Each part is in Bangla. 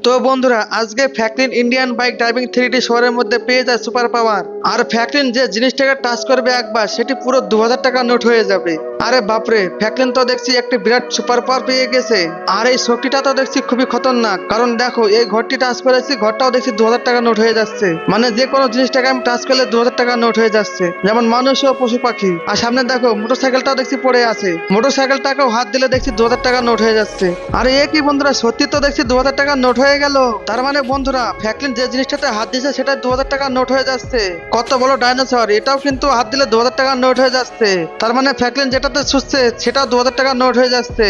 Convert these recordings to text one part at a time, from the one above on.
তো বন্ধুরা আজকে Franklin Indian bike driving 3D শহরের মধ্যে পেয়ে যায় সুপার পাওয়ার। আর ফ্র্যাঙ্কলিন যে জিনিসটাকে টাচ করবে একবার সেটি পুরো 2000 টাকা নোট হয়ে যাবে। আরে বাপরে, ফ্র্যাঙ্কলিন তো দেখছি একটি বিরাট সুপার পাওয়ার পেয়ে গেছে। আর এই শক্তিটা তো দেখছি খুবই খতরনাক, কারণ দেখো এই ঘরটি টাচ করেছি, ঘরটাও দেখছি 2000 টাকা নোট হয়ে যাচ্ছে। মানে যে কোনো জিনিসটাকে আমি টাচ করলে 2000 টাকা নোট হয়ে যাচ্ছে, যেমন মানুষ ও পশু পাখি। আর সামনে দেখো মোটরসাইকেলটাও দেখছি পড়ে আছে, মোটরসাইকেলটাকেও হাত দিলে দেখছি 2000 টাকা নোট হয়ে যাচ্ছে। আরে এ কি বন্ধুরা, সত্যি তো দেখছি 2000 টাকা নোট হয়ে গেল। তার মানে বন্ধুরা ফ্র্যাঙ্কলিন যে জিনিসটাতে হাত দিয়েছে সেটা 2000 টাকা নোট হয়ে যাচ্ছে। কত বড় ডাইনোসর, এটাও কিন্তু হাত দিলে 2000 টাকা নোট হয়ে যাচ্ছে। তার মানে ফ্র্যাঙ্কলিন যেটাতে ছুটছে সেটাও 2000 টাকা নোট হয়ে যাচ্ছে।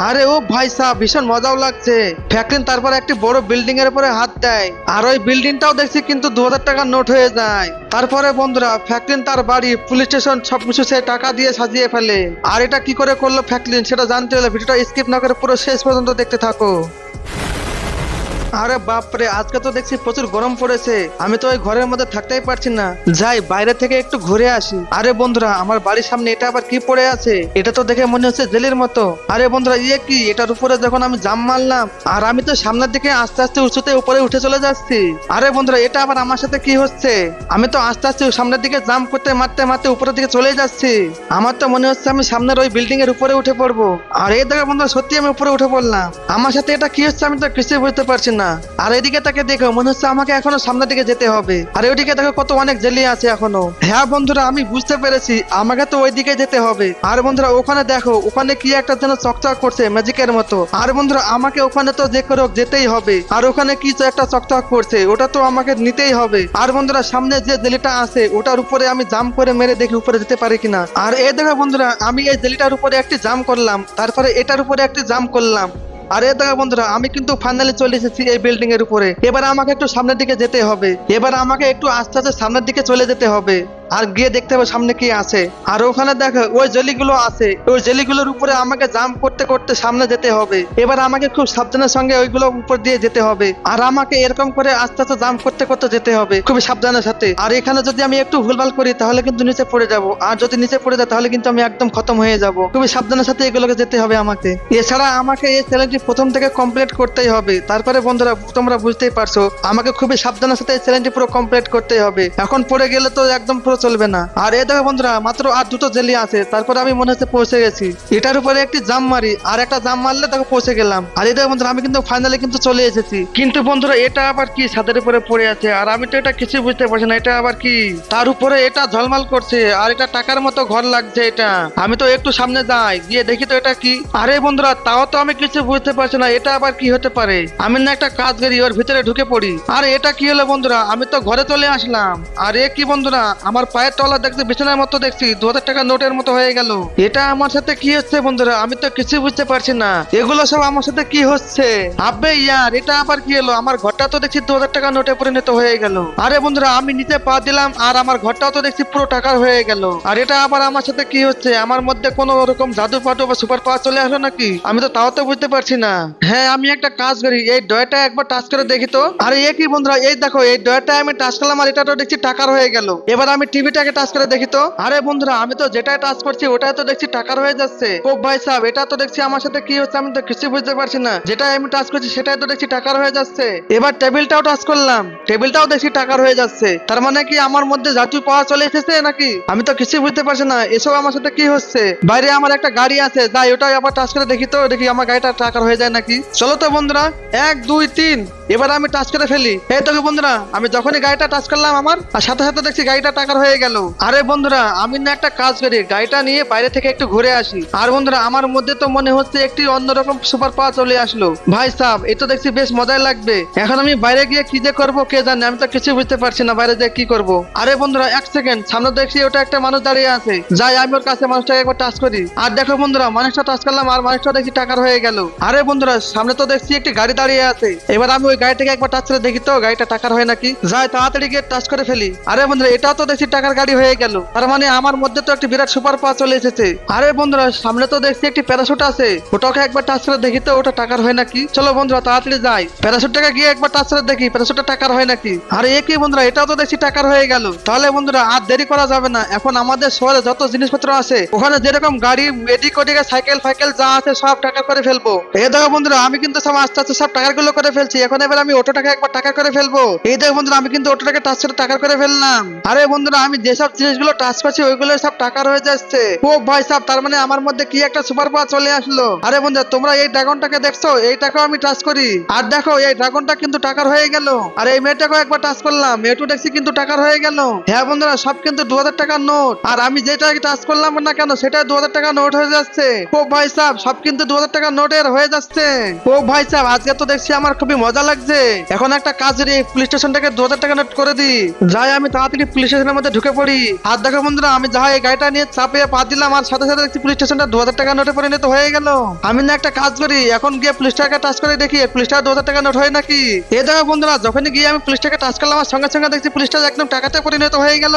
আরে ও ভাই সাহেব, ভীষণ মজাও লাগছে। ফ্র্যাঙ্কলিন তারপর একটি বড় বিল্ডিং এর উপরে হাত দেয়, আর ওই বিল্ডিংটাও দেখছি কিন্তু 2000 টাকা নোট হয়ে যায়। তারপরে বন্ধুরা ফ্র্যাঙ্কলিন তার বাড়ি, পুলিশ স্টেশন সবকিছু সে টাকা দিয়ে সাজিয়ে ফেলে। আর এটা কি করে করলো ফ্র্যাঙ্কলিন সেটা জানতে হলে ভিডিওটা স্কিপ না করে পুরো শেষ পর্যন্ত দেখতে থাকো। আরে বাপরে, আজকে তো দেখছি প্রচুর গরম পড়েছে, আমি তো ওই ঘরের মধ্যে থাকতেই পারছি না, যাই বাইরে থেকে একটু ঘুরে আসি। আরে বন্ধুরা আমার বাড়ির সামনে এটা আবার কি পড়ে আছে, এটা তো দেখে মনে হচ্ছে জেলির মতো। আরে বন্ধুরা ইয়ে কি, এটার উপরে যখন আমি জাম মারলাম আর আমি তো সামনের দিকে আস্তে আস্তে উঁচুতে উপরে উঠে চলে যাচ্ছি। আরে বন্ধুরা এটা আবার আমার সাথে কি হচ্ছে, আমি তো আস্তে আস্তে সামনের দিকে জাম করতে মারতে মারতে উপরের দিকে চলে যাচ্ছি। আমার তো মনে হচ্ছে আমি সামনের ওই বিল্ডিং এর উপরে উঠে পড়বো। আর এই দেখো বন্ধুরা সত্যি আমি উপরে উঠে পড়লাম। আমার সাথে এটা কি হচ্ছে আমি তো কিছুই বুঝতে পারছি না। আর এদিকে তাকে দেখো মনে হচ্ছে আমাকে এখনো সামনের দিকে যেতে হবে। আর ওইদিকে দেখো কত অনেক জেলি আছে এখনো। হ্যাঁ বন্ধুরা আমি বুঝতে পেরেছি, আমাকে তো ওইদিকে যেতে হবে। আর বন্ধুরা ওখানে দেখো, ওখানে কি একটা যেন চকচক করছে ম্যাজিকের মতো। আর বন্ধুরা আমাকে ওখানে তো যে করে হোক যেতেই হবে। আর ওখানে কি একটা চকচক করছে, ওটা তো আমাকে নিতেই হবে। আর বন্ধুরা সামনে যে জেলিটা আছে ওটার উপরে আমি জাম্প করে মেরে দেখি উপরে যেতে পারি কিনা। আর এই দেখো বন্ধুরা আমি এই জেলিটার উপরে একটি জাম্প করলাম, তারপরে এটার উপরে একটি জাম্প করলাম। আরে দেখো বন্ধুরা আমি কিন্তু ফাইনালি চলে এসেছি এই বিল্ডিং এর উপরে। এবার আমাকে একটু সামনের দিকে যেতে হবে, এবার আমাকে একটু আস্তে আস্তে সামনের দিকে চলে যেতে হবে। আর গিয়ে দেখতে হবে সামনে কি আছে। আর ওখানে দেখো ওই জেলিগুলো আছে, ওই জেলিগুলোর উপরে আমাকে জাম্প করতে করতে সামনে যেতে হবে। এবার আমাকে খুব সাবধানের সঙ্গে ওইগুলো উপর দিয়ে যেতে হবে। আর আমাকে এরকম করে আস্তে আস্তে জাম্প করতে করতে যেতে হবে খুবই সাবধানের সাথে। আর এখানে যদি আমি একটু ভুলভাল করি তাহলে কিন্তু নিচে পড়ে যাব, আর যদি নিচে পড়ে যায় তাহলে কিন্তু আমি একদম খতম হয়ে যাব। খুবই সাবধানের সাথে এগুলোকে যেতে হবে আমাকে। এছাড়া আমাকে এই চ্যালেঞ্জটি প্রথম থেকে কমপ্লিট করতেই হবে। তারপরে বন্ধুরা তোমরা বুঝতেই পারছো আমাকে খুবই সাবধানের সাথে এই চ্যালেঞ্জটি পুরো কমপ্লিট করতেই হবে। এখন পড়ে গেলে তো একদম পুরো চলবে না। আর এই দেখো বন্ধুরা মাত্র আর দুটো জেলি আছে, তারপরে আমি মনে হচ্ছে পৌঁছে গেছি। এটার উপরে একটি জাম্প মারি, আর একটা জাম্প মারলে দেখো পৌঁছে গেলাম। আর এই দেখো বন্ধুরা আমি কিন্তু ফাইনালি কিন্তু চলে এসেছি। কিন্তু বন্ধুরা এটা আবার কি ছাদের উপরে পড়ে আছে, আর আমি তো এটা কিছু বুঝতে পারছি না এটা আবার কি। তার উপরে এটা ঝলমাল করছে, আর এটা টাকার মতো ঘর লাগছে। এটা আমি তো একটু সামনে যাই, গিয়ে দেখি তো এটা কি। আরে বন্ধুরা তাও তো আমি কিছু বুঝতে পারছি না এটা আবার কি হতে পারে। আমি না একটা কাজ করি ওর ভিতরে ঢুকে পড়ি। আর এটা কি হলো বন্ধুরা, আমি তো ঘরে চলে আসলাম। আর এ কি বন্ধুরা, আমার পায়ের তলা দেখছি বিছানার মতো দেখছি 2000 টাকা নোটের মতো হয়ে গেল। এটা আমার সাথে কি হচ্ছে বন্ধুরা, আমি তো কিছু বুঝতে পারছি না। এগুলো সব আমার সাথে কি হচ্ছে। আবে ইয়ার এটা আবার কি হলো, আমার ঘরটা তো দেখছি 2000 টাকা নোটে পরিণত হয়ে গেল। আরে বন্ধুরা আমি নিচে পা দিলাম আর আমার ঘরটাও তো দেখছি পুরো টাকার হয়ে গেল। আর এটা আবার আমার সাথে কি হচ্ছে, আমার মধ্যে কোনো রকম জাদু ফাদু বা সুপার পাওয়ার চলে আসলো নাকি, আমি তো তাও তো বুঝতে পারছি না। হ্যাঁ আমি একটা কাজ করি, এই ডয়টা একবার টাচ করে দেখি তো। আরে এ কি বন্ধুরা, এই দেখো এই ডয়টা আমি টাচ করলাম আর এটা তো দেখছি টাকার হয়ে গেল। এবার আমি টিভিটাকে টাচ করে দেখি তো। আরে বন্ধুরা আমি তো যেটাই টাচ করছি ওটাই তো দেখছি টাকার হয়ে যাচ্ছে। ও ভাই সাহেব এটা তো দেখছি আমার সাথে কি হচ্ছে, আমি তো কিছু বুঝতে পারছি না। যেটাই আমি টাচ করছি সেটাই তো দেখছি টাকার হয়ে যাচ্ছে। এবার টেবিলটাও টাচ করলাম, টেবিলটাও দেখছি টাকার হয়ে যাচ্ছে। তার মানে কি আমার মধ্যে জাদু পাওয়া চলে এসেছে নাকি, আমি তো কিছু বুঝতে পারছি না এসব আমার সাথে কি হচ্ছে। বাইরে আমার একটা গাড়ি আছে, যাই ওটাই আবার টাচ করে দেখি তো, দেখি আমার গাড়িটা টাকার হয়ে যায় নাকি। চলো তো বন্ধুরা 1 2 3 এবার আমি টাচ করে ফেলি। এই তো বন্ধুরা আমি যখনই গাড়িটা টাচ করলাম আমার আর সাথে সাথে দেখছি গাড়িটা টাকার হয়ে গেল। আরে বন্ধুরা আমি না একটা কাজ করি, গাড়িটা নিয়ে বাইরে থেকে একটু ঘুরে আসি। আর বন্ধুরা আমার মধ্যে তো মনে হচ্ছে একটি অন্যরকম সুপার পাওয়ার চলে আসলো। ভাই সাহেব এই তো দেখছি বেশ মজাই লাগবে। এখন আমি বাইরে গিয়ে কি যে করবো কে জানে, আমি তো কিছু বুঝতে পারছি না বাইরে গিয়ে কি করবো। আরে বন্ধুরা 1 সেকেন্ড, সামনে দেখছি ওটা একটা মানুষ দাঁড়িয়ে আছে, যাই আমি ওর কাছে মানুষটাকে একবার টাচ করি। আর দেখো বন্ধুরা মানুষটা টাচ করলাম আর মানুষটা দেখছি টাকার হয়ে গেল। আরে বন্ধুরা সামনে তো দেখছি একটি গাড়ি দাঁড়িয়ে আছে, এবার আমি ওই গাড়িটাকে একবার টাচ করে দেখি তো গাড়িটা টাকার হয় নাকি, যাই তাড়াতাড়ি গিয়ে টাচ করে ফেলি। আরে বন্ধুরা এটাও তো দেখছি টাকার গাড়ি হয়ে গেল। তার মানে আমার মধ্যে তো একটি বিরাট সুপার পাওয়ার চলে এসেছে। আরে বন্ধুরা সামনে তো দেখছি একটি প্যারাশুট আছে, ওটাকে একবার টাচ করে দেখি তো ওটা টাকার হয় নাকি। চলো বন্ধুরা তাড়াতাড়ি যাই, প্যারাশুটটাকে গিয়ে একবার টাচ করে দেখি প্যারাশুটটা টাকার হয় নাকি। আরে এ কি বন্ধুরা, এটাও তো দেখছি টাকার হয়ে গেল। তাহলে বন্ধুরা আর দেরি করা যাবে না, এখন আমাদের শহরে যত জিনিসপত্র আছে ওখানে যেরকম গাড়ি এদিক ওদিকে সাইকেল ফাইকেল যা আছে সব টাকা করে ফেলবো। এই দেখো বন্ধুরা আমি কিন্তু সব আস্তে আস্তে সব টাকার গুলো করে ফেলছি। এখন এবার আমি অটোটাকে একবার টাকা করে ফেলবো। এই দেখো বন্ধুরা, আমি কিন্তু অটোটাকে টাচ করে টাকা করে ফেললাম। আরে বন্ধুরা, আমি যেসব জিনিসগুলো টাচ করছি ওইগুলো সব টাকার হয়ে যাচ্ছে। ও ভাই সাহেব, তার মানে আমার মধ্যে কি একটা সুপার পাওয়ার চলে আসলো। আরে বন্ধুরা, তোমরা এই ড্রাগনটাকে দেখছো, এইটাকেও আমি টাচ করি, আর দেখো এই ড্রাগনটা কিন্তু টাকার হয়ে গেল। আর এই মেয়েটাকেও একবার টাচ করলাম, মেয়েটু দেখছি কিন্তু টাকার হয়ে গেল। হ্যাঁ বন্ধুরা, সব কিন্তু 2000 টাকার নোট। আর আমি যেটাকে টাচ করলাম না কেন, সেটা 2000 টাকার নোট হয়ে যাচ্ছে। ও ভাই সাহেব, সব কিন্তু 2000 টাকার নোটের হয়ে যাচ্ছে। ও ভাই সাহেব, আজকে তো দেখছি আমার খুবই মজা লাগছে। এখন একটা কাজ করি, পুলিশ স্টেশনটাকে 2000 টাকা নোট করে দিই। যাই আমি তাড়াতাড়ি পুলিশ স্টেশনের মধ্যে ঢুকে পড়ি। আর দেখো বন্ধুরা, আমি যাই এই গাড়িটা নিয়ে চাপিয়ে পা দিলাম, আর সাথে সাথে দেখছি পুলিশ স্টেশনটা 2000 টাকা নোটে পরিণত হয়ে গেল। আমি না একটা কাজ করি, এখন গিয়ে পুলিশটাকে টাচ করে দেখি পুলিশটা 2000 টাকা নোট হয় নাকি। এ দেখো বন্ধুরা, যখনই গিয়ে আমি পুলিশটাকে টাচ করলাম, আমার সঙ্গে সঙ্গে দেখছি পুলিশটা একদম টাকাতে পরিণত হয়ে গেল।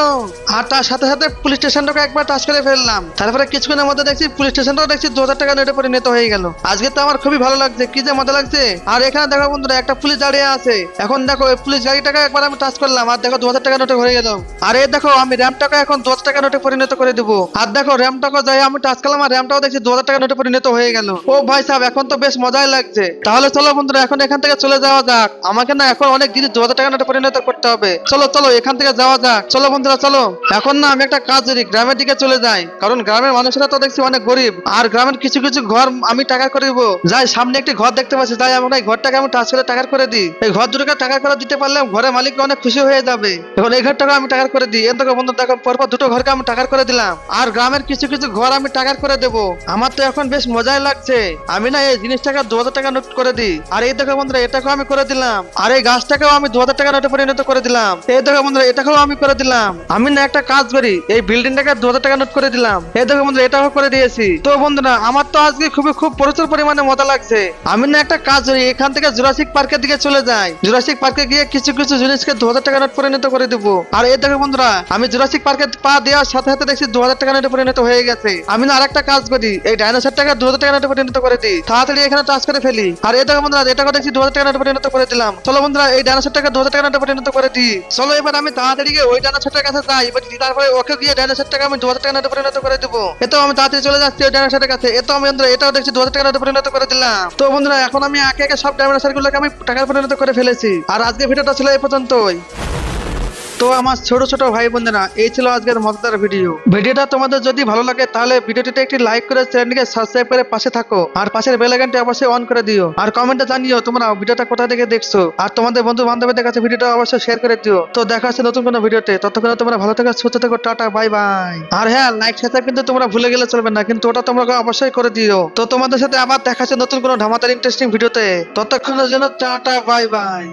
আর তার সাথে সাথে পুলিশ স্টেশনটাকে একবার টাচ করে ফেললাম। তারপরে কিছুক্ষণের মধ্যে দেখছি পুলিশ স্টেশনটাও দেখছি 2000 টাকা নোটে পরিণত হয়ে গেল। আজকে তো আমার খুবই ভালো লাগছে, কি যে মজা লাগছে। আর এখানে দেখো বন্ধুরা, একটা পুলিশ দাঁড়িয়ে আছে। এখন দেখো এই পুলিশ গাড়িটাকে একবার আমি টাচ করলাম, আর দেখো 2000 টাকা নোটে হয়ে গেল। আর এই দেখো, আমি র্যামটাকে এখন 2000 টাকা নোটে পরিণত করে দিব। আর দেখো র্যামটাকে যাই আমি টাচ করলাম, আর র্যামটাও দেখছি 2000 টাকা নোটে পরিণত হয়ে গেল। ও ভাই সাহেব, এখন তো বেশ মজাই লাগছে। তাহলে চলো বন্ধুরা, এখন এখান থেকে চলে যাওয়া যাক। আমাকে না এখন অনেক জিনিস 2000 টাকা নোটে পরিণত করতে হবে। চলো চলো, এখান থেকে যাওয়া যাক। চলো বন্ধুরা চলো। এখন না আমি একটা কাজ করি, গ্রামের দিকে চলে যাই, কারণ গ্রামের মানুষেরা তো দেখছি অনেক গরিব। আর গ্রামের কিছু কিছু ঘর আমি টাকা করে দিব। যাই, সামনে একটি ঘর দেখতে পাচ্ছি, তাই আমরা এই ঘরটাকে আমি টাচ করে টাকা করে দিই। এই ঘর দুটোকে টাকা করে দিতে পারলে ঘরের মালিক অনেক খুশি হয়ে যাবে। এখন এই ঘরটাকে আমি টাকা করে দিই। এত বন্ধু দেখো, পরপর দুটো ঘরকে আমি টাকা করে দিলাম। আর গ্রামের কিছু কিছু ঘর আমি টাকা করে দেবো। আমার তো এখন বেশ মজাই লাগছে। আমি না এই জিনিসটাকে 2000 টাকা নোট করে দিই। আর এই দেখো বন্ধুরা, এটাকেও আমি করে দিলাম। আর এই গাছটাকেও আমি 2000 টাকা নোটে পরিণত করে দিলাম। এই দেখো বন্ধুরা, এটাকেও আমি করে দিলাম। আমি না একটা কাজ করি, এই বিল্ডিংটাকে 2000 টাকা নোট করে দিলাম। এই দেখো বন্ধুরা, এটাও করে দিয়েছি। তো বন্ধুরা, আমার তো আজকে খুব প্রচুর পরিমাণে মজা লাগছে। আমি না একটা কাজ করি, এখান থেকে জুরাসিক পার্কের দিকে চলে যাই। জুরাসিক পার্কে গিয়ে কিছু কিছু জিনিসকে 2000 টাকা নোট পরিণত করে দেবো। আর এই দেখো বন্ধুরা, আমি জুরাসিক পার্কে পা দেওয়ার সাথে সাথে দেখছি 2000 টাকা নোটে পরিণত হয়ে গেছে। আমি না আরেকটা কাজ করি, এই ডাইনোসরটাকে 2000 টাকা নোটে পরিণত করে দিই। তাড়াতাড়ি এখানে টাচ করে ফেলি। আর এই দেখো বন্ধুরা, এটাকে দেখছি 2000 টাকা নোটে পরিণত করে দিলাম। চলো বন্ধুরা, এই ডাইনোসরটাকে 2000 টাকা নোটে পরিণত করে দিই। চলো এবার আমি তাড়াতাড়ি গিয়ে ওই ডাইনোসরটার কাছে যাই। এবার তারপরে ওকে গিয়ে ডাইনোসরটাকে আমি 2000 টাকা নোটে পরিণত করে দেবো। এতো আমি তাড়াতাড়ি চলে যাচ্ছি ওই ডাইনোসরের কাছে। এতো আমি বন্ধুরা, এটাও দেখছি 2000 টাকা নোটে পরিণত করে দিলাম। তো বন্ধুরা, এখন আমি একে একে সব ডাইনোসর গুলোকে আমি টাকায় পরিণত করে ফেলেছি। আর আজকে ভিডিওটা ছিল এই পর্যন্তই। তো আমার ছোট ছোট ভাই বোনেরা, এই ছিল আজকের মজাদার ভিডিওটা তোমাদের যদি ভালো লাগে তাহলে ভিডিওটিতে একটি লাইক করে চ্যানেলটিকে সাবস্ক্রাইব করে পাশে থাকো। আর পাশের বেল আইকনটি অবশ্যই অন করে দিও। আর কমেন্টে জানিও তোমরা ভিডিওটা কোথা থেকে দেখছো। আর তোমাদের বন্ধু বান্ধবদের কাছে ভিডিওটা অবশ্যই শেয়ার করে দিও। তো দেখা হচ্ছে নতুন কোনো ভিডিওতে। ততক্ষণে তোমরা ভালো থেকো, সুস্থ থেকো, টাটা বাই বাই। আর হ্যাঁ, লাইক সাবস্ক্রাইব কিন্তু তোমরা ভুলে গেলে চলবে না, কিন্তু ওটা তোমরা অবশ্যই করে দিও। তো তোমাদের সাথে আবার দেখা হচ্ছে নতুন কোনো ধামাদার ইন্টারেস্টিং ভিডিওতে। ততক্ষণের জন্য টাটা বাই বাই।